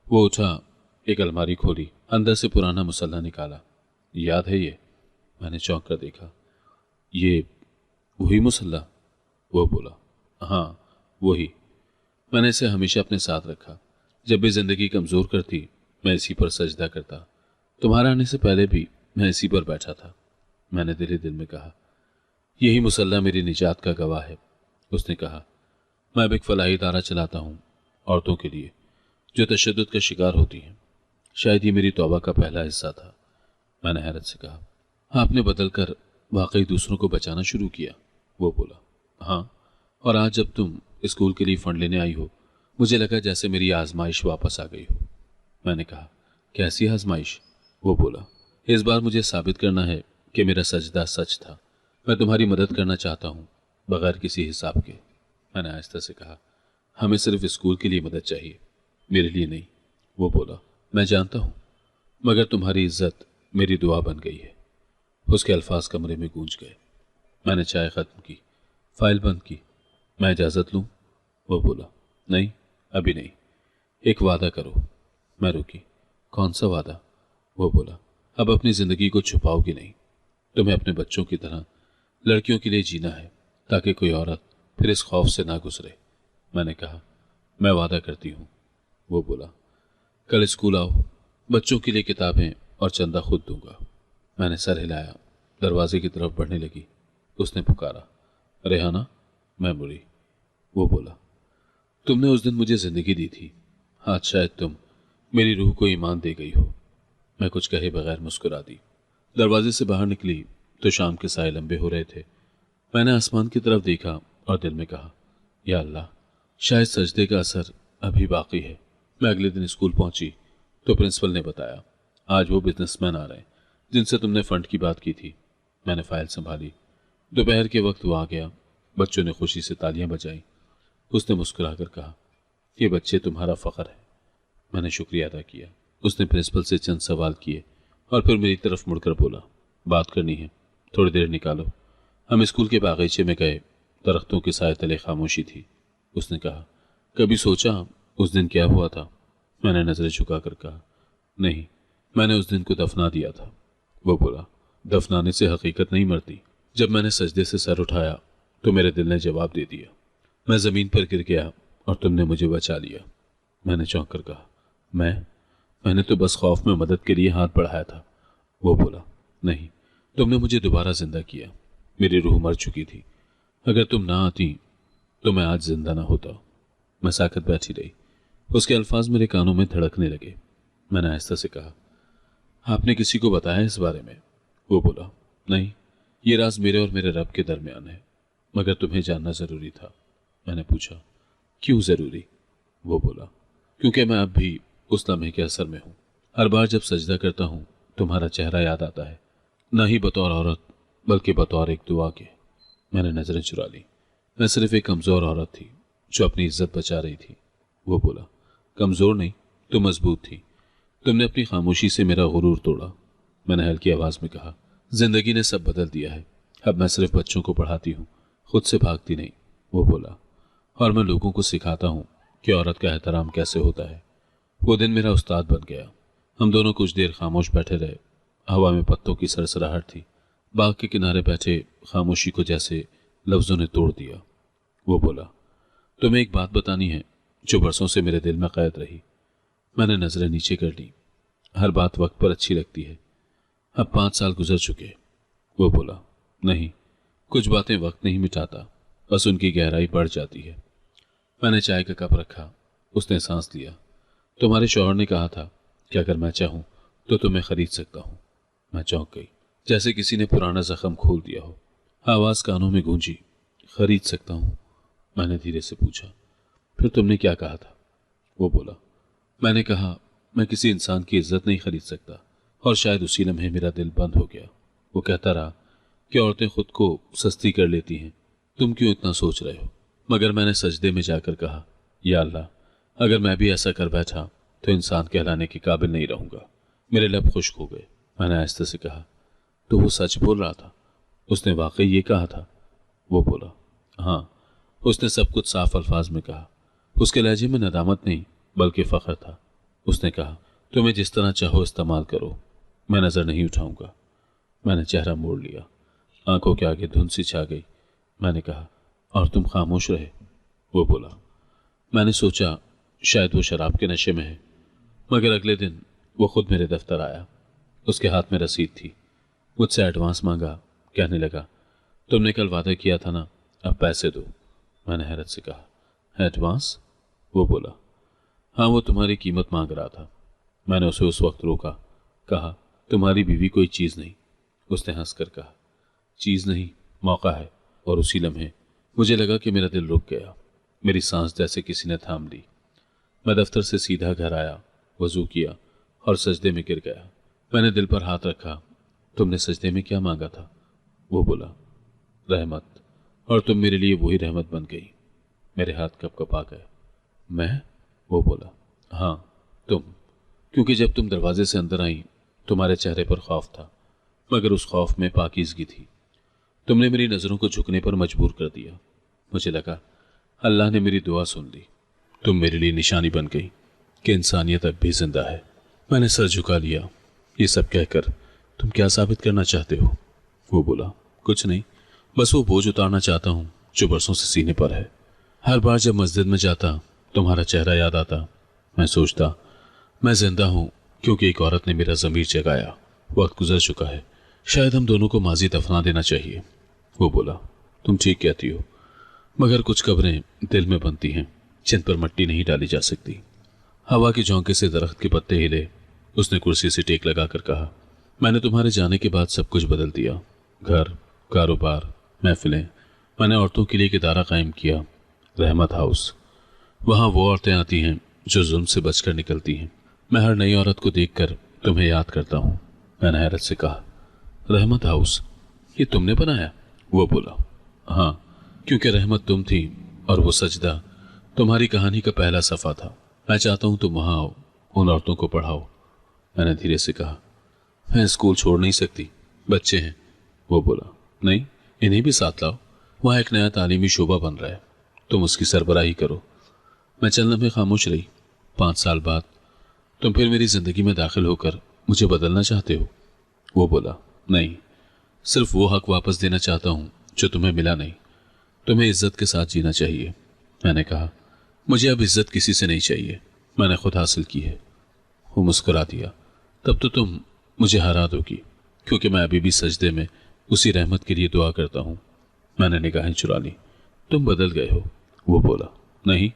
वो उठा, एक अलमारी खोली, अंदर से पुराना मुसल्ला निकाला। याद है ये? मैंने चौंक कर देखा। ये वही मुसल्ला? वो बोला, हाँ वही। मैंने इसे हमेशा अपने साथ रखा। जब भी जिंदगी कमज़ोर करती मैं इसी पर सजदा करता। तुम्हारे आने से पहले भी मैं इसी पर बैठा था। मैंने दिल ही दिल में कहा, यही मुसल्ला मेरी निजात का गवाह है। उसने कहा, मैं अब एक फलाही इदारा चलाता हूँ औरतों के लिए जो तशद्दुद का शिकार होती हैं। शायद ये मेरी तौबा का पहला हिस्सा था। मैंने हैरत से कहा, आपने बदल कर वाकई दूसरों को बचाना शुरू किया? वो बोला, हाँ, और आज जब तुम स्कूल के लिए फंड लेने आई हो मुझे लगा जैसे मेरी आजमाइश वापस आ गई हो। मैंने कहा, कैसी आजमाइश? वो बोला, इस बार मुझे साबित करना है कि मेरा सजदा सच था। मैं तुम्हारी मदद करना चाहता हूँ बगैर किसी हिसाब के। मैंने आहिस्ता से कहा, हमें सिर्फ स्कूल के लिए मदद चाहिए, मेरे लिए नहीं। वो बोला, मैं जानता हूँ, मगर तुम्हारी इज्जत मेरी दुआ बन गई है। उसके अल्फाज कमरे में गूंज गए। मैंने चाय ख़त्म की, फाइल बंद की। मैं इजाज़त लूँ? वो बोला, नहीं, अभी नहीं। एक वादा करो। मैं रुकी। कौन सा वादा? वो बोला, अब अपनी जिंदगी को छुपाओगी नहीं। तुम्हें अपने बच्चों की तरह लड़कियों के लिए जीना है, ताकि कोई औरत फिर इस खौफ से ना गुजरे। मैंने कहा, मैं वादा करती हूँ। वो बोला, कल स्कूल आओ, बच्चों के लिए किताबें और चंदा खुद दूंगा। मैंने सर हिलाया, दरवाजे की तरफ बढ़ने लगी। उसने पुकारा, रेहाना। मैं मुड़ी। वो बोला, तुमने उस दिन मुझे जिंदगी दी थी, आज शायद तुम मेरी रूह को ईमान दे गई हो। मैं कुछ कहे बगैर मुस्कुरा दी। दरवाजे से बाहर निकली तो शाम के साए लंबे हो रहे थे। मैंने आसमान की तरफ देखा और दिल में कहा, या अल्लाह, शायद सजदे का असर अभी बाकी है। मैं अगले दिन स्कूल पहुंची तो प्रिंसिपल ने बताया, आज वो बिजनेसमैन आ रहे हैं जिनसे तुमने फंड की बात की थी। मैंने फाइल संभाली। दोपहर के वक्त वो आ गया। बच्चों ने खुशी से तालियां बजाई। उसने मुस्कुराकर कहा, ये बच्चे तुम्हारा फख्र है। मैंने शुक्रिया अदा किया। उसने प्रिंसिपल से चंद सवाल किए और फिर मेरी तरफ मुड़कर बोला, बात करनी है, थोड़ी देर निकालो। हम स्कूल के बागीचे में गए। दरख्तों के साए तले खामोशी थी। उसने कहा, कभी सोचा उस दिन क्या हुआ था? मैंने नजरें झुकाकर कहा, नहीं, मैंने उस दिन को दफना दिया था। वो बोला, दफनाने से हकीकत नहीं मरती। जब मैंने सजदे से सर उठाया तो मेरे दिल ने जवाब दे दिया। मैं जमीन पर गिर गया और तुमने मुझे बचा लिया। मैंने चौंक कर कहा, मैंने तो बस खौफ में मदद के लिए हाथ बढ़ाया था। वो बोला, नहीं, तुमने मुझे दोबारा जिंदा किया। मेरी रूह मर चुकी थी। अगर तुम ना आती तो मैं आज जिंदा ना होता। मैं साकत बैठी रही। उसके अल्फाज मेरे कानों में धड़कने लगे। मैंने आहिस्ता से कहा, आपने किसी को बताया इस बारे में? वो बोला, नहीं, ये राज मेरे और मेरे रब के दरमियान है, मगर तुम्हें जानना जरूरी था। मैंने पूछा, क्यों जरूरी? वो बोला, क्योंकि मैं अब भी उस लम्हे के असर में हूं। हर बार जब सजदा करता हूं तुम्हारा चेहरा याद आता है, न ही बतौर औरत बल्कि बतौर एक दुआ के। मैंने नजरें चुरा ली। मैं सिर्फ एक कमजोर औरत थी जो अपनी इज्जत बचा रही थी। वो बोला, कमजोर नहीं, तो मजबूत थी। तुमने अपनी खामोशी से मेरा गुरूर तोड़ा। मैंने हल्की आवाज में कहा, जिंदगी ने सब बदल दिया है। अब मैं सिर्फ बच्चों को पढ़ाती हूँ, खुद से भागती नहीं। वो बोला, और मैं लोगों को सिखाता हूँ कि औरत का एहतराम कैसे होता है। वो दिन मेरा उस्ताद बन गया। हम दोनों कुछ देर खामोश बैठे रहे। हवा में पत्तों की सरसराहट थी। बाग के किनारे बैठे खामोशी को जैसे लफ्जों ने तोड़ दिया। वो बोला, तुम्हें एक बात बतानी है जो बरसों से मेरे दिल में कैद रही। मैंने नजरें नीचे कर ली। हर बात वक्त पर अच्छी लगती है। अब 5 साल गुजर चुके। वो बोला, नहीं, कुछ बातें वक्त नहीं मिटाता, बस उनकी गहराई बढ़ जाती है। मैंने चाय का कप रखा। उसने सांस लिया। तुम्हारे शौहर ने कहा था कि अगर मैं चाहूं तो तुम्हें खरीद सकता हूं। मैं चौंक गई, जैसे किसी ने पुराना जख्म खोल दिया हो। आवाज कानों में गूंजी, खरीद सकता हूं? मैंने धीरे से पूछा, फिर तुमने क्या कहा था? वो बोला, मैंने कहा, मैं किसी इंसान की इज्जत नहीं खरीद सकता। और शायद उसी लम्हे मेरा दिल बंद हो गया। वो कहता रहा कि औरतें खुद को सस्ती कर लेती हैं, तुम क्यों इतना सोच रहे हो? मगर मैंने सजदे में जाकर कहा, या अल्लाह, अगर मैं भी ऐसा कर बैठा तो इंसान कहलाने के काबिल नहीं रहूंगा। मेरे लब खुश्क हो गए। मैंने आहिस्ते से कहा, तो वो सच बोल रहा था? उसने वाकई ये कहा था? वो बोला, हाँ। उसने सब कुछ साफ अल्फाज में कहा। उसके लहजे में नदामत नहीं बल्कि फख्र था। उसने कहा, तुम्हें जिस तरह चाहो इस्तेमाल करो, मैं नजर नहीं उठाऊंगा। मैंने चेहरा मोड़ लिया। आंखों के आगे धुंध सी छा गई। मैंने कहा, और तुम खामोश रहे? वो बोला, मैंने सोचा शायद वो शराब के नशे में है। मगर अगले दिन वो खुद मेरे दफ्तर आया। उसके हाथ में रसीद थी। मुझसे एडवांस मांगा। कहने लगा, तुमने कल वादा किया था ना, अब पैसे दो। मैंने हैरत से कहा, एडवांस? वो बोला, हाँ, वो तुम्हारी कीमत मांग रहा था। मैंने उसे उस वक्त रोका। कहा, तुम्हारी बीवी कोई चीज नहीं। उसने हंसकर कहा, चीज नहीं, मौका है। और उसी लम्हे मुझे लगा कि मेरा दिल रुक गया। मेरी सांस जैसे किसी ने थाम ली। मैं दफ्तर से सीधा घर आया, वजू किया और सजदे में गिर गया। मैंने दिल पर हाथ रखा। तुमने सजदे में क्या मांगा था? वो बोला, रहमत। और तुम मेरे लिए वही रहमत बन गई। मेरे हाथ कपकपा गए। मैं? वो बोला, हाँ, तुम। क्योंकि जब तुम दरवाजे से अंदर आई तुम्हारे चेहरे पर खौफ था, मगर उस खौफ में पाकीज़गी थी। तुमने मेरी नज़रों को झुकने पर मजबूर कर दिया। मुझे लगा अल्लाह ने मेरी दुआ सुन ली। तुम मेरे लिए निशानी बन गई कि इंसानियत अब भी जिंदा है। मैंने सर झुका लिया। ये सब कहकर तुम क्या साबित करना चाहते हो? वो बोला, कुछ नहीं, बस वो बोझ उतारना चाहता हूँ जो बरसों से सीने पर है। हर बार जब मस्जिद में जाता तुम्हारा चेहरा याद आता। मैं सोचता मैं जिंदा हूँ क्योंकि एक औरत ने मेरा ज़मीर जगाया। वक्त गुजर चुका है, शायद हम दोनों को माजी दफना देना चाहिए। वो बोला, तुम ठीक कहती हो, मगर कुछ कब्रें दिल में बनती हैं जिन पर मिट्टी नहीं डाली जा सकती। हवा के झोंके से दरख्त के पत्ते हिले। उसने कुर्सी से टेक लगाकर कहा, मैंने तुम्हारे जाने के बाद सब कुछ बदल दिया। घर, कारोबार, महफिलें। मैंने औरतों के लिए एक इदारा कायम किया, रहमत हाउस। वहाँ वो औरतें आती हैं जो जुल्म से बचकर निकलती हैं। मैं हर नई औरत को देखकर तुम्हें याद करता हूँ। मैंने हैरत से कहा, रहमत हाउस ये तुमने बनाया? वो बोला, हाँ, क्योंकि रहमत तुम थी और वो सजदा तुम्हारी कहानी का पहला सफ़ा था। मैं चाहता हूँ तुम वहाँ आओ, उन औरतों को पढ़ाओ। मैंने धीरे से कहा, मैं स्कूल छोड़ नहीं सकती, बच्चे हैं। वो बोला, नहीं, इन्हें भी साथ लाओ। वहाँ एक नया तालीमी शोबा बन रहा है, तुम उसकी सरबराही करो। मैं चंद लम्हे खामोश रही। 5 साल बाद तुम फिर मेरी जिंदगी में दाखिल होकर मुझे बदलना चाहते हो? वो बोला, नहीं, सिर्फ वो हक वापस देना चाहता हूँ जो तुम्हें मिला नहीं। तुम्हें इज्जत के साथ जीना चाहिए। मैंने कहा, मुझे अब इज्जत किसी से नहीं चाहिए, मैंने खुद हासिल की है। वो मुस्कुरा दिया, तब तो तुम मुझे हरा दोगी, क्योंकि मैं अभी भी सजदे में उसी रहमत के लिए दुआ करता हूँ। मैंने निगाहें चुरा ली। तुम बदल गए हो। वो बोला, नहीं,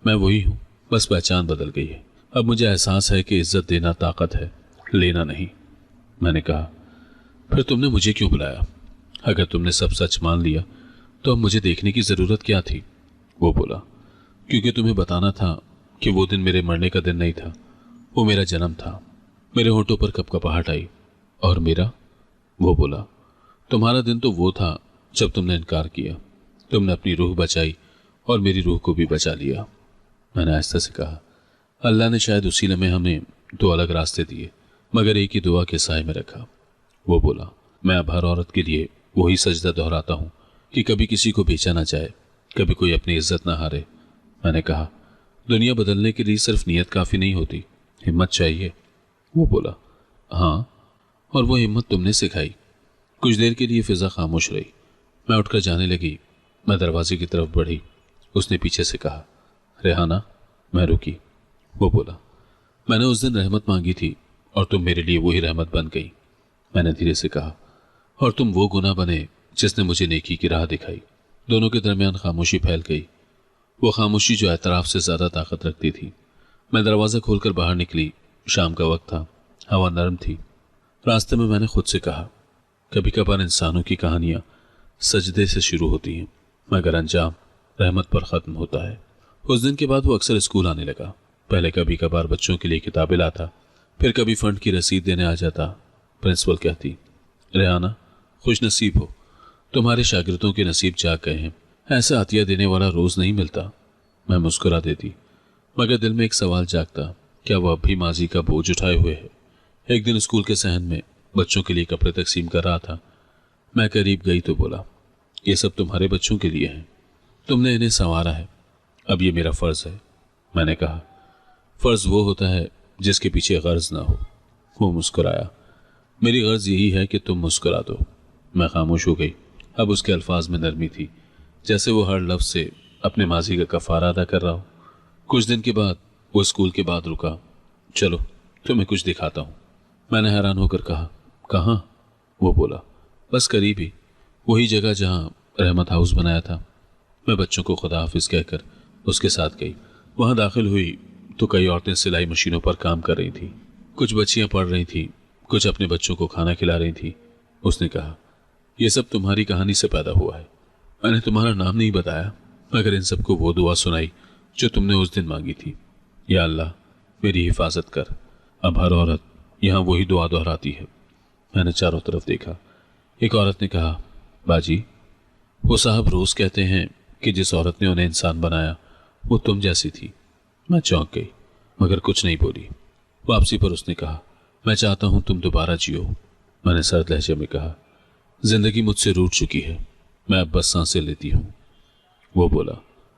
मैं वही हूँ, बस पहचान बदल गई है। अब मुझे एहसास है कि इज्जत देना ताकत है, लेना नहीं। मैंने कहा, फिर तुमने मुझे क्यों बुलाया? अगर तुमने सब सच मान लिया तो अब मुझे देखने की ज़रूरत क्या थी? वो बोला, क्योंकि तुम्हें बताना था कि वो दिन मेरे मरने का दिन नहीं था, वो मेरा जन्म था। मेरे होठों पर कपकपाहट आई। और मेरा? वो बोला, तुम्हारा दिन तो वो था जब तुमने इनकार किया। तुमने अपनी रूह बचाई और मेरी रूह को भी बचा लिया। मैंने आहिस्ता से कहा, अल्लाह ने शायद उसी लम्हे हमें 2 अलग रास्ते दिए, मगर एक ही दुआ के साए में रखा। वो बोला, मैं अब हर औरत के लिए वही सजदा दोहराता हूँ कि कभी किसी को बेचा ना जाए, कभी कोई अपनी इज्जत ना हारे। मैंने कहा, दुनिया बदलने के लिए सिर्फ नीयत काफ़ी नहीं होती, हिम्मत चाहिए। वो बोला, हाँ, और वो हिम्मत तुमने सिखाई। कुछ देर के लिए फिजा खामोश रही। मैं उठकर जाने लगी। मैं दरवाजे की तरफ बढ़ी। उसने पीछे से कहा, रेहाना। मैं रुकी। वो बोला, मैंने उस दिन रहमत मांगी थी और तुम मेरे लिए वही रहमत बन गई। मैंने धीरे से कहा, और तुम वो गुनाह बने जिसने मुझे नेकी की राह दिखाई। दोनों के दरमियान खामोशी फैल गई, वो खामोशी जो एतराफ से ज़्यादा ताकत रखती थी। मैं दरवाज़ा खोलकर बाहर निकली। शाम का वक्त था, हवा नरम थी। रास्ते में मैंने खुद से कहा, कभी कभार इंसानों की कहानियाँ सजदे से शुरू होती हैं, मगर अंजाम रहमत पर ख़त्म होता है। उस दिन के बाद वो अक्सर स्कूल आने लगा। पहले कभी कभार बच्चों के लिए किताबें लाता, फिर कभी फंड की रसीद देने आ जाता। प्रिंसिपल कहती, रेहाना, खुश नसीब हो, तुम्हारे शागिर्दों के नसीब जाग गए हैं, ऐसा अतिया देने वाला रोज़ नहीं मिलता। मैं मुस्कुरा देती, मगर दिल में एक सवाल जागता, क्या वह अब भी माजी का बोझ उठाए हुए है? एक दिन स्कूल के सहन में बच्चों के लिए कपड़े तकसीम कर रहा था। मैं करीब गई तो बोला, ये सब तुम्हारे बच्चों के लिए हैं, तुमने इन्हें संवारा है, अब ये मेरा फ़र्ज़ है। मैंने कहा, फ़र्ज़ वो होता है जिसके पीछे गर्ज ना हो। वो मुस्कुराया, मेरी गर्ज यही है कि तुम मुस्कुरा दो। मैं खामोश हो गई। अब उसके अल्फाज में नरमी थी, जैसे वो हर लफ्ज़ से अपने माजी का कफ़ारा अदा कर रहा हो। कुछ दिन के बाद वो स्कूल के बाद रुका। चलो तुम्हें कुछ दिखाता हूँ। मैंने हैरान होकर कहा, कहाँ? वो बोला, बस करीब ही, वही जगह जहाँ रहमत हाउस बनाया था। मैं बच्चों को खुदा हाफिज़ कहकर उसके साथ गई। वहाँ दाखिल हुई तो कई औरतें सिलाई मशीनों पर काम कर रही थी। कुछ बच्चियाँ पढ़ रही थीं, कुछ अपने बच्चों को खाना खिला रही थी। उसने कहा, यह सब तुम्हारी कहानी से पैदा हुआ है। मैंने तुम्हारा नाम नहीं बताया, मगर इन सबको वो दुआ सुनाई जो तुमने उस दिन मांगी थी, या अल्लाह मेरी हिफाजत कर। अब हर औरत यहाँ वही दुआ दोहराती है। मैंने चारों तरफ देखा। एक औरत ने कहा, बाजी, वो साहब रोज़ कहते हैं कि जिस औरत ने उन्हें इंसान बनाया वो तुम जैसी थी। मैं चौंक गई, मगर कुछ नहीं बोली। वापसी पर उसने कहा, मैं चाहता हूँ तुम दोबारा जियो। मैंने सर्द लहजे में कहा, जिंदगी मुझसे रूठ चुकी है, मैं अब बस सांसें लेती हूँ। वो बोला,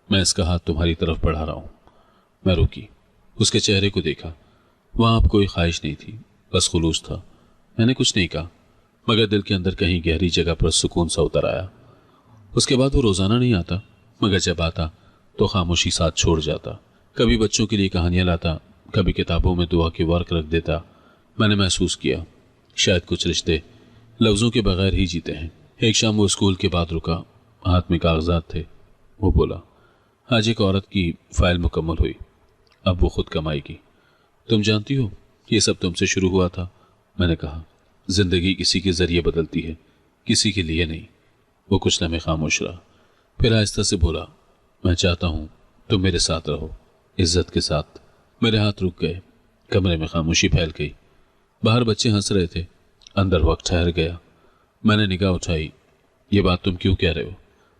मैं इसका हाथ तुम्हारी तरफ बढ़ा रहा हूँ। मैं रुकी, उसके चेहरे को देखा। वहां अब कोई ख्वाहिश नहीं थी, बस खुलूस था। मैंने कुछ नहीं कहा, मगर दिल के अंदर कहीं गहरी जगह पर सुकून सा उतर आया। उसके बाद वो रोजाना नहीं आता, मगर जब आता तो खामोशी साथ छोड़ जाता। कभी बच्चों के लिए कहानियां लाता, कभी किताबों में दुआ के वर्क रख देता। मैंने महसूस किया शायद कुछ रिश्ते लफ्जों के बगैर ही जीते हैं। एक शाम वो स्कूल के बाद रुका, हाथ में कागजात थे। वो बोला, आज एक औरत की फाइल मुकम्मल हुई, अब वो खुद कमाएगी। तुम जानती हो ये सब तुमसे शुरू हुआ था। मैंने कहा, जिंदगी किसी के जरिए बदलती है, किसी के लिए नहीं। वो कुछ लम्हे खामोश रहा, फिर आहिस्ता से बोला, मैं चाहता हूं तुम मेरे साथ रहो, इज्जत के साथ। मेरे हाथ रुक गए, कमरे में खामोशी फैल गई। बाहर बच्चे हंस रहे थे, अंदर वक्त ठहर गया। मैंने निगाह उठाई, ये बात तुम क्यों कह रहे हो?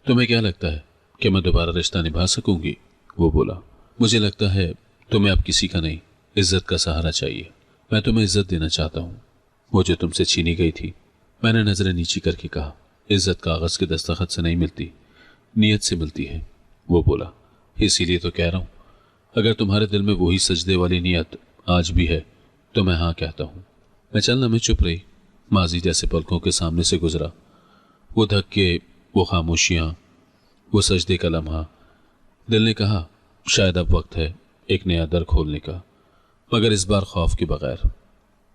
तुम्हें क्या लगता है कि मैं दोबारा रिश्ता निभा सकूंगी? वो बोला, मुझे लगता है तुम्हें अब किसी का नहीं, इज्जत का सहारा चाहिए। मैं तुम्हें इज्जत देना चाहता हूँ, वो जो तुमसे छीनी गई थी। मैंने नजरें नीची करके कहा, इज्जत कागज के दस्तखत से नहीं मिलती, नीयत से मिलती है। वो बोला, इसीलिए तो कह रहा हूं, अगर तुम्हारे दिल में वही सजदे वाली नीयत आज भी है तो मैं हाँ कहता हूं। मैं चलना में चुप रही, माजी जैसे पलकों के सामने से गुजरा। वो धक्के, वो खामोशियां, वो सजदे का लम्हा। दिल ने कहा, शायद अब वक्त है एक नया दर खोलने का, मगर इस बार खौफ के बगैर।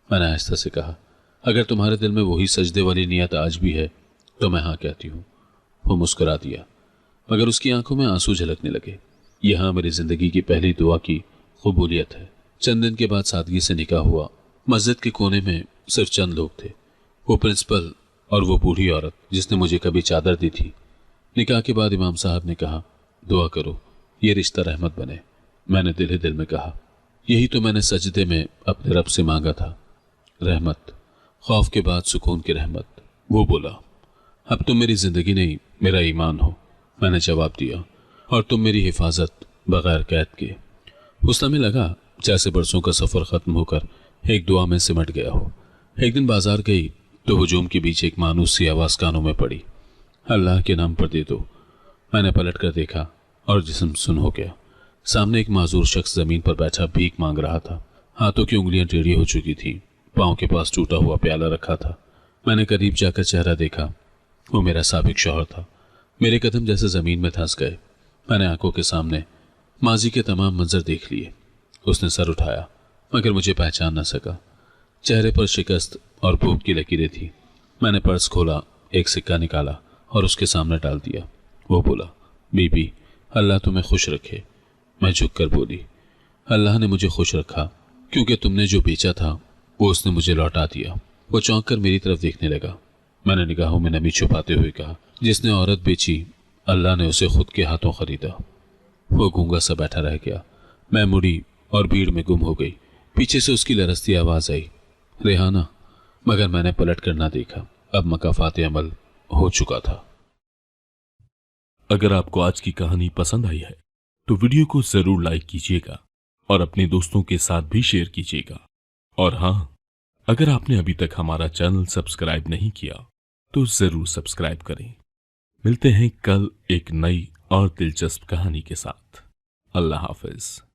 मैंने आहिस्ता से कहा, अगर तुम्हारे दिल में वही सजदे वाली नीयत आज भी है तो मैं हाँ कहती हूँ। वो मुस्कुरा दिया, मगर उसकी आंखों में आंसू झलकने लगे। यहां मेरी जिंदगी की पहली दुआ की कबूलियत है। चंद दिन के बाद सादगी से निकाह हुआ। मस्जिद के कोने में सिर्फ चंद लोग थे, वो प्रिंसिपल और वो बूढ़ी औरत जिसने मुझे कभी चादर दी थी। निकाह के बाद इमाम साहब ने कहा, दुआ करो ये रिश्ता रहमत बने। मैंने दिल ही दिल में कहा, यही तो मैंने सजदे में अपने रब से मांगा था, रहमत, खौफ के बाद सुकून की रहमत। वो बोला, अब तुम मेरी जिंदगी नहीं मेरा ईमान हो। मैंने जवाब दिया, और तुम मेरी हिफाजत बगैर कैद के। उस समय लगा जैसे बरसों का सफर खत्म होकर एक दुआ में सिमट गया हो। एक दिन बाजार गई तो हुजूम के बीच एक मानूस सी आवाज कानों में पड़ी, अल्लाह के नाम पर दे दो। मैंने पलट कर देखा और जिस्म सुन हो गया। सामने एक माजूर शख्स जमीन पर बैठा भीख मांग रहा था। हाथों की उंगलियां टेढ़ी हो चुकी थी, पांव के पास टूटा हुआ प्याला रखा था। मैंने करीब जाकर चेहरा देखा, वो मेरा साबिक शौहर था। मेरे कदम जैसे जमीन में धंस गए। मैंने आंखों के सामने माजी के तमाम मंजर देख लिए। उसने सर उठाया, मगर मुझे पहचान न सका। चेहरे पर शिकस्त और भूख की लकीरें थी। मैंने पर्स खोला, एक सिक्का निकाला और उसके सामने डाल दिया। वो बोला, बीबी, अल्लाह तुम्हें खुश रखे। मैं झुककर बोली, अल्लाह ने मुझे खुश रखा, क्योंकि तुमने जो बेचा था वो उसने मुझे लौटा दिया। वो चौंक कर मेरी तरफ देखने लगा। मैंने निगाहों में नमी छुपाते हुए कहा, जिसने औरत बेची अल्लाह ने उसे खुद के हाथों खरीदा। वो गूंगा सा बैठा रह गया। मैं मुड़ी और भीड़ में गुम हो गई। पीछे से उसकी लरसती आवाज आई, रेहाना, मगर मैंने पलट कर ना देखा। अब मकाफात अमल हो चुका था। अगर आपको आज की कहानी पसंद आई है तो वीडियो को जरूर लाइक कीजिएगा और अपने दोस्तों के साथ भी शेयर कीजिएगा। और हाँ, अगर आपने अभी तक हमारा चैनल सब्सक्राइब नहीं किया तो जरूर सब्सक्राइब करें। मिलते हैं कल एक नई और दिलचस्प कहानी के साथ। अल्लाह हाफिज।